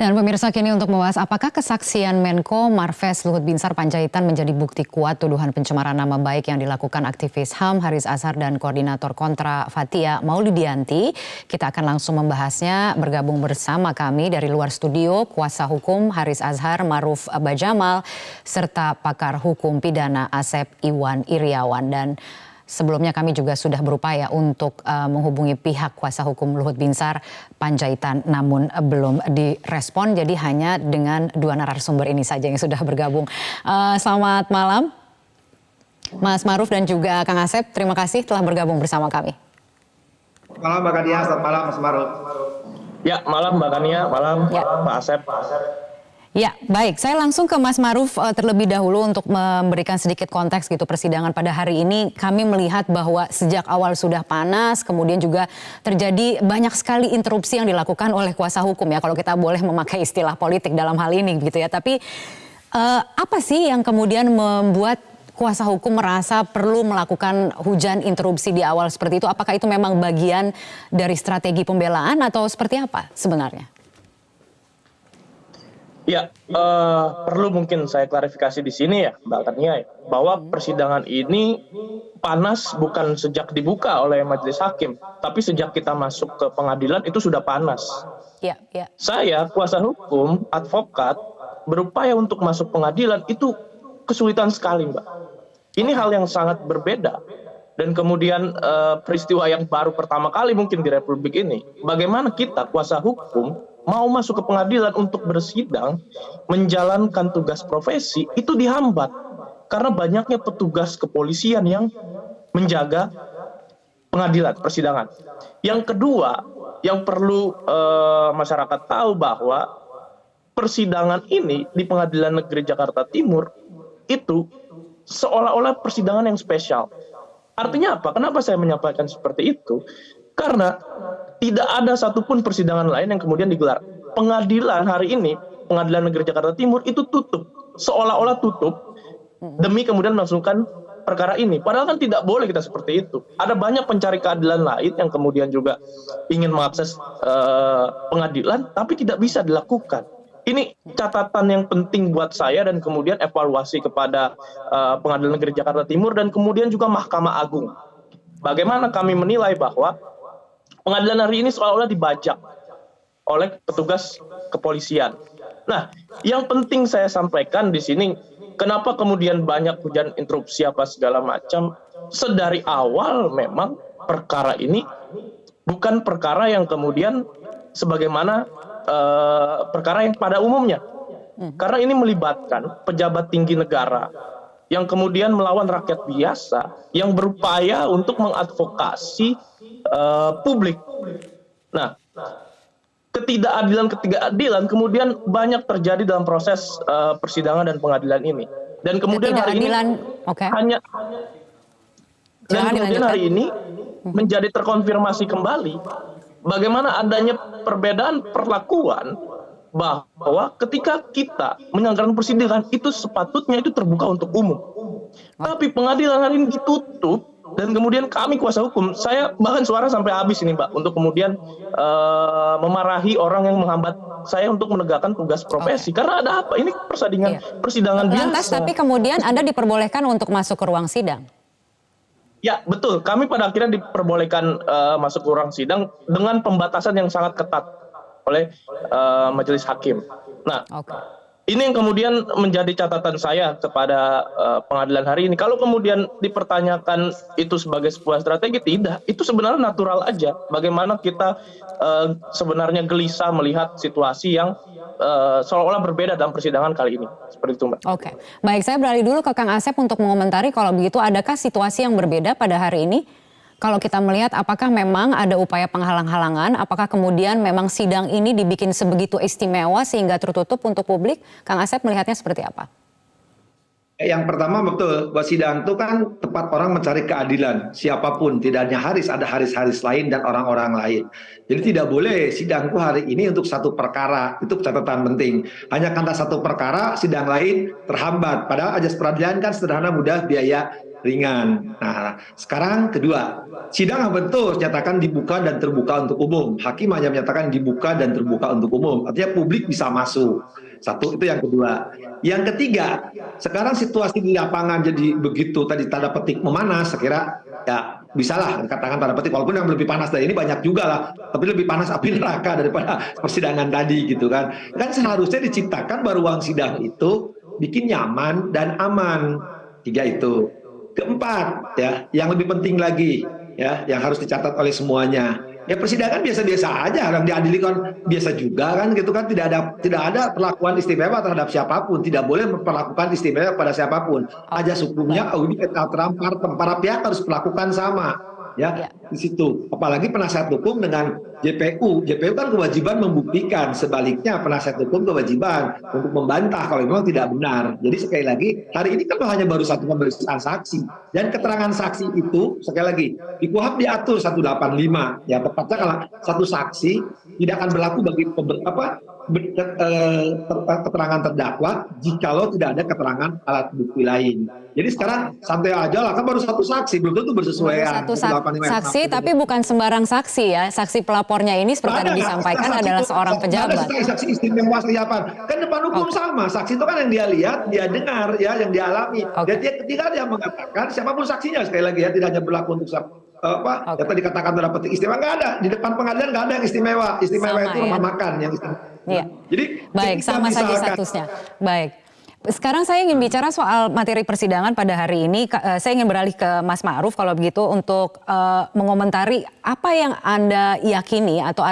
Dan pemirsa, kini untuk membahas apakah kesaksian Menko Marves Luhut Binsar Panjaitan menjadi bukti kuat tuduhan pencemaran nama baik yang dilakukan aktivis HAM Haris Azhar dan koordinator kontra Fathia Maulidiyanti. Kita akan langsung membahasnya. Bergabung bersama kami dari luar studio kuasa hukum Haris Azhar Maruf Bajamal serta pakar hukum pidana Asep Iwan Iriawan. Dan sebelumnya kami juga sudah berupaya untuk menghubungi pihak kuasa hukum Luhut Binsar Panjaitan, namun belum direspon. Jadi hanya dengan dua narasumber ini saja yang sudah bergabung. Selamat malam Mas Maruf dan juga Kang Asep. Terima kasih telah bergabung bersama kami. Malam Mbak Kania, selamat malam Mas Maruf. Ya, malam Mbak Kania, malam ya. Pak Asep. Ya, baik. Saya langsung ke Mas Maruf terlebih dahulu untuk memberikan sedikit konteks gitu persidangan pada hari ini. Kami melihat bahwa sejak awal sudah panas, kemudian juga terjadi banyak sekali interupsi yang dilakukan oleh kuasa hukum ya, kalau kita boleh memakai istilah politik dalam hal ini gitu ya. Tapi apa sih yang kemudian membuat kuasa hukum merasa perlu melakukan hujan interupsi di awal seperti itu? Apakah itu memang bagian dari strategi pembelaan atau seperti apa sebenarnya? Ya, perlu mungkin saya klarifikasi di sini ya, Mbak Kania, bahwa persidangan ini panas bukan sejak dibuka oleh majelis hakim, tapi sejak kita masuk ke pengadilan itu sudah panas. Ya, ya. Saya, kuasa hukum, advokat, berupaya untuk masuk pengadilan itu kesulitan sekali, Mbak. Ini hal yang sangat berbeda. Dan kemudian peristiwa yang baru pertama kali mungkin di Republik ini, bagaimana kita, kuasa hukum, mau masuk ke pengadilan untuk bersidang, menjalankan tugas profesi, itu dihambat. Karena banyaknya petugas kepolisian yang menjaga pengadilan, persidangan. Yang kedua, yang perlu masyarakat tahu bahwa persidangan ini di Pengadilan Negeri Jakarta Timur itu seolah-olah persidangan yang spesial. Artinya apa? Kenapa saya menyampaikan seperti itu? Karena tidak ada satupun persidangan lain yang kemudian digelar. Pengadilan hari ini, Pengadilan Negeri Jakarta Timur itu tutup. Seolah-olah tutup demi kemudian melangsungkan perkara ini. Padahal kan tidak boleh kita seperti itu. Ada banyak pencari keadilan lain yang kemudian juga ingin mengakses pengadilan, tapi tidak bisa dilakukan. Ini catatan yang penting buat saya dan kemudian evaluasi kepada Pengadilan Negeri Jakarta Timur dan kemudian juga Mahkamah Agung. Bagaimana kami menilai bahwa pengadilan hari ini seolah-olah dibajak oleh petugas kepolisian. Nah, yang penting saya sampaikan di sini, kenapa kemudian banyak hujan interupsi apa segala macam, sedari awal memang perkara ini bukan perkara yang kemudian sebagaimana perkara yang pada umumnya. Karena ini melibatkan pejabat tinggi negara yang kemudian melawan rakyat biasa yang berupaya untuk mengadvokasi publik. Nah, ketidakadilan kemudian banyak terjadi dalam proses persidangan dan pengadilan ini. Dan kemudian hari ini hari ini menjadi terkonfirmasi kembali bagaimana adanya perbedaan perlakuan, bahwa ketika kita menyelenggarakan persidangan itu sepatutnya itu terbuka untuk umum. Tapi pengadilan hari ini ditutup dan kemudian kami kuasa hukum, saya bahkan suara sampai habis ini Mbak, untuk kemudian memarahi orang yang menghambat saya untuk menegakkan tugas profesi. Karena ada apa? Ini persidangan biasa. Lantas tapi kemudian Anda diperbolehkan untuk masuk ke ruang sidang? Ya betul, kami pada akhirnya diperbolehkan masuk ke ruang sidang dengan pembatasan yang sangat ketat oleh majelis hakim. Nah, ini yang kemudian menjadi catatan saya kepada pengadilan hari ini. Kalau kemudian dipertanyakan itu sebagai sebuah strategi, tidak. Itu sebenarnya natural aja. Bagaimana kita sebenarnya gelisah melihat situasi yang seolah-olah berbeda dalam persidangan kali ini. Seperti itu, Mbak. Oke. Baik, saya beralih dulu ke Kang Asep untuk mengomentari kalau begitu adakah situasi yang berbeda pada hari ini? Kalau kita melihat apakah memang ada upaya penghalang-halangan, apakah kemudian memang sidang ini dibikin sebegitu istimewa sehingga tertutup untuk publik? Kang Asep melihatnya seperti apa? Yang pertama betul, bahwa sidang itu kan tempat orang mencari keadilan, siapapun, tidak hanya Haris, ada Haris-Haris lain dan orang-orang lain. Jadi tidak boleh sidangku hari ini untuk satu perkara, itu catatan penting. Hanya karena satu perkara, sidang lain terhambat. Padahal ajas peradilan kan sederhana, mudah, biaya ringan. Nah, sekarang kedua, sidang betul nyatakan dibuka dan terbuka untuk umum. Hakim hanya menyatakan dibuka dan terbuka untuk umum. Artinya publik bisa masuk. Satu, itu yang kedua. Yang ketiga, sekarang situasi di lapangan jadi begitu tadi tanda petik memanas, saya kira ya bisalah katakan tanda petik, walaupun yang lebih panas dari ini banyak juga lah, tapi lebih panas api neraka daripada persidangan tadi gitu kan. Kan seharusnya diciptakan baru ruang sidang itu bikin nyaman dan aman. Tiga itu. Keempat, ya, yang lebih penting lagi, ya, yang harus dicatat oleh semuanya. Ya persidangan biasa-biasa aja, yang diadili kan biasa juga kan, gitu kan, tidak ada perlakuan istimewa terhadap siapapun, tidak boleh memperlakukan istimewa pada siapapun. Ajas hukumnya, audit terampar, para pihak harus melakukan sama, ya, di situ. Apalagi penasihat hukum dengan JPU kan kewajiban membuktikan, sebaliknya penasihat hukum kewajiban untuk membantah kalau memang tidak benar. Jadi sekali lagi hari ini kan hanya baru satu pemeriksaan saksi, dan keterangan saksi itu sekali lagi di KUHP diatur 185, ya tepatnya kalau satu saksi tidak akan berlaku bagi keterangan terdakwa jikalau tidak ada keterangan alat bukti lain. Jadi sekarang santai aja lah, kan baru satu saksi, belum tentu bersesuaian. Satu saksi, tapi bukan sembarang saksi ya. Saksi pelapornya ini seperti tadi disampaikan adalah seorang pejabat. Ada saksi istimewa siapa? Kan depan hukum sama. Saksi itu kan yang dia lihat, dia dengar, ya, yang dia alami. Dan dia ketika dia mengatakan siapapun saksinya, sekali lagi ya, tidak hanya berlaku untuk ya tadi katakan tanda petik istimewa, nggak ada di depan pengadilan, nggak ada yang istimewa. Istimewa sama, itu ya? rumah makan yang istimewa. Iya. Jadi baik, sama saja statusnya. Baik. Sekarang saya ingin bicara soal materi persidangan pada hari ini. Saya ingin beralih ke Mas Ma'ruf kalau begitu untuk mengomentari apa yang Anda yakini atau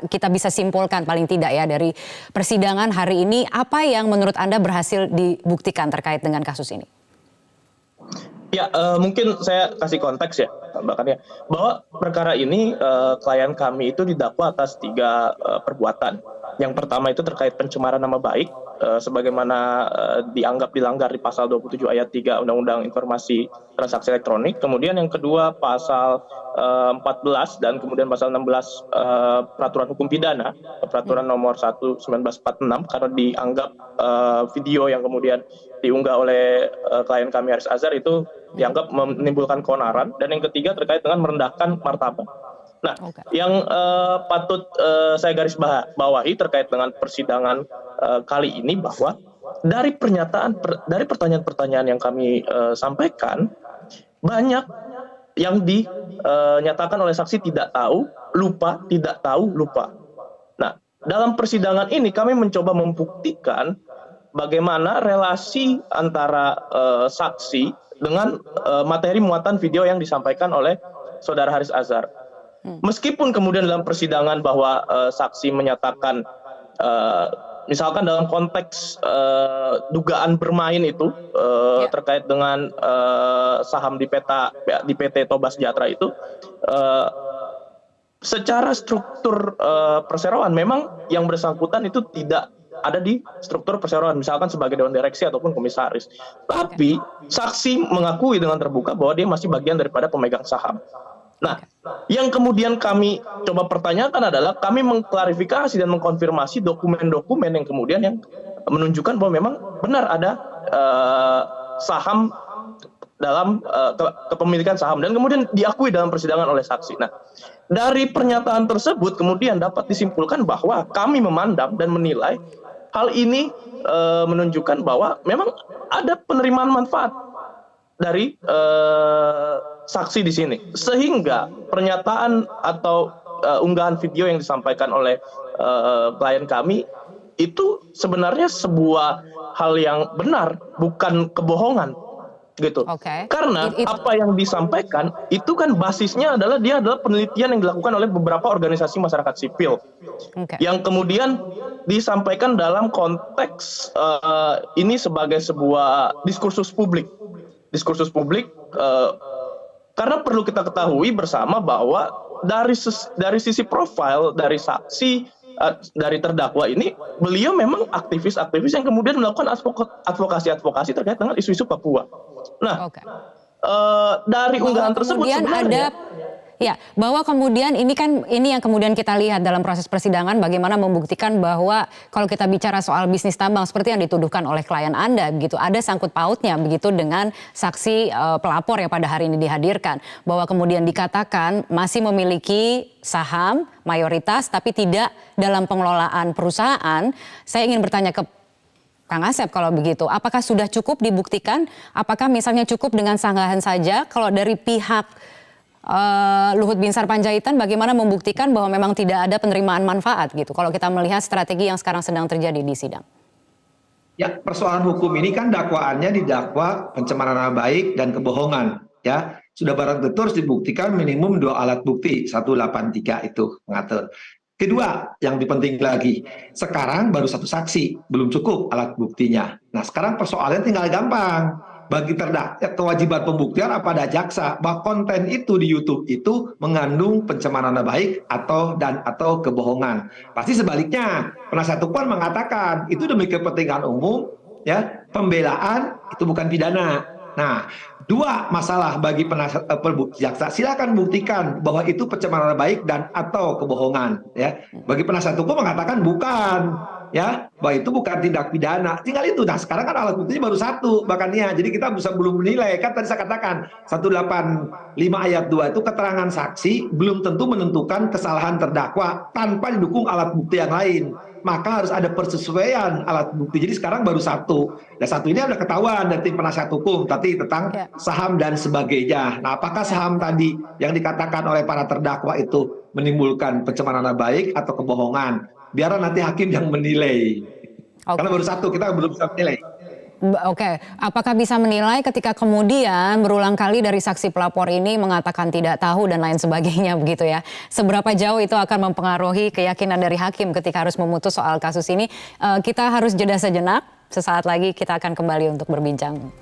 kita bisa simpulkan paling tidak ya dari persidangan hari ini, apa yang menurut Anda berhasil dibuktikan terkait dengan kasus ini? Ya, mungkin saya kasih konteks ya, Mbak Kania, bahwa perkara ini klien kami itu didakwa atas 3 perbuatan. Yang pertama itu terkait pencemaran nama baik, sebagaimana dianggap dilanggar di pasal 27 ayat 3 Undang-Undang Informasi Transaksi Elektronik. Kemudian yang kedua pasal 14 dan kemudian pasal 16 Peraturan Hukum Pidana, Peraturan nomor 1/1946, karena dianggap video yang kemudian diunggah oleh klien kami Haris Azhar itu dianggap menimbulkan keonaran. Dan yang ketiga terkait dengan merendahkan martabat. Nah, yang patut saya garis bawahi terkait dengan persidangan kali ini bahwa dari pertanyaan-pertanyaan yang kami sampaikan, banyak yang dinyatakan oleh saksi tidak tahu, lupa, tidak tahu, lupa. Nah, dalam persidangan ini kami mencoba membuktikan bagaimana relasi antara saksi dengan materi muatan video yang disampaikan oleh Saudara Haris Azhar. Meskipun kemudian dalam persidangan bahwa saksi menyatakan misalkan dalam konteks dugaan bermain itu terkait dengan saham di PT Toba Sejahtera itu, secara struktur perseroan memang yang bersangkutan itu tidak ada di struktur perseroan, misalkan sebagai dewan direksi ataupun komisaris. Tapi saksi mengakui dengan terbuka bahwa dia masih bagian daripada pemegang saham. Nah, yang kemudian kami coba pertanyakan adalah kami mengklarifikasi dan mengkonfirmasi dokumen-dokumen yang kemudian yang menunjukkan bahwa memang benar ada saham dalam kepemilikan saham dan kemudian diakui dalam persidangan oleh saksi. Nah, dari pernyataan tersebut kemudian dapat disimpulkan bahwa kami memandang dan menilai hal ini menunjukkan bahwa memang ada penerimaan manfaat dari saksi di sini, sehingga pernyataan atau unggahan video yang disampaikan oleh klien kami itu sebenarnya sebuah hal yang benar, bukan kebohongan. Gitu. Karena apa yang disampaikan itu kan basisnya adalah dia adalah penelitian yang dilakukan oleh beberapa organisasi masyarakat sipil yang kemudian disampaikan dalam konteks ini sebagai sebuah diskursus publik karena perlu kita ketahui bersama bahwa dari sisi profil dari saksi dari terdakwa ini, beliau memang aktivis-aktivis yang kemudian melakukan advokasi terkait dengan isu-isu Papua. Nah, dari unggahan tersebut kemudian sebenarnya Ya, bahwa kemudian ini yang kemudian kita lihat dalam proses persidangan bagaimana membuktikan bahwa kalau kita bicara soal bisnis tambang seperti yang dituduhkan oleh klien Anda begitu, ada sangkut pautnya begitu dengan saksi pelapor yang pada hari ini dihadirkan, bahwa kemudian dikatakan masih memiliki saham mayoritas tapi tidak dalam pengelolaan perusahaan. Saya ingin bertanya ke Kang Asep kalau begitu, apakah sudah cukup dibuktikan? Apakah misalnya cukup dengan sanggahan saja? Kalau dari pihak Luhut Binsar Panjaitan bagaimana membuktikan bahwa memang tidak ada penerimaan manfaat gitu kalau kita melihat strategi yang sekarang sedang terjadi di sidang? Ya, persoalan hukum ini kan dakwaannya didakwa pencemaran nama baik dan kebohongan, ya. Sudah barang tentu harus dibuktikan minimum 2 alat bukti, 183 itu mengatur. Kedua, yang penting lagi, sekarang baru 1 saksi, belum cukup alat buktinya. Nah, sekarang persoalannya tinggal gampang. Bagi kewajiban pembuktian apa ada jaksa bahwa konten itu di YouTube itu mengandung pencemaran nama baik atau kebohongan. Pasti sebaliknya, penasihat hukum mengatakan itu demi kepentingan umum, ya, pembelaan itu bukan pidana. Nah, 2 masalah bagi penasihat jaksa, silakan buktikan bahwa itu pencemaran nama baik dan atau kebohongan, ya. Bagi penasihat hukum mengatakan bukan, ya, bahwa itu bukan tindak pidana. Tinggal itu. Nah, sekarang kan alat buktinya baru 1 bahkannya. Jadi kita belum menilai. Kan tadi saya katakan 185 ayat 2 itu keterangan saksi belum tentu menentukan kesalahan terdakwa tanpa didukung alat bukti yang lain. Maka harus ada persesuaian alat bukti. Jadi sekarang baru 1. Dan 1 ini udah ketahuan dari tim penasihat hukum tadi tentang saham dan sebagainya. Nah, apakah saham tadi yang dikatakan oleh para terdakwa itu menimbulkan pencemaran nama baik atau kebohongan? Biar nanti hakim yang menilai. Karena baru 1, kita belum bisa menilai. Oke, apakah bisa menilai ketika kemudian berulang kali dari saksi pelapor ini mengatakan tidak tahu dan lain sebagainya begitu ya? Seberapa jauh itu akan mempengaruhi keyakinan dari hakim ketika harus memutus soal kasus ini? Kita harus jeda sejenak, sesaat lagi kita akan kembali untuk berbincang.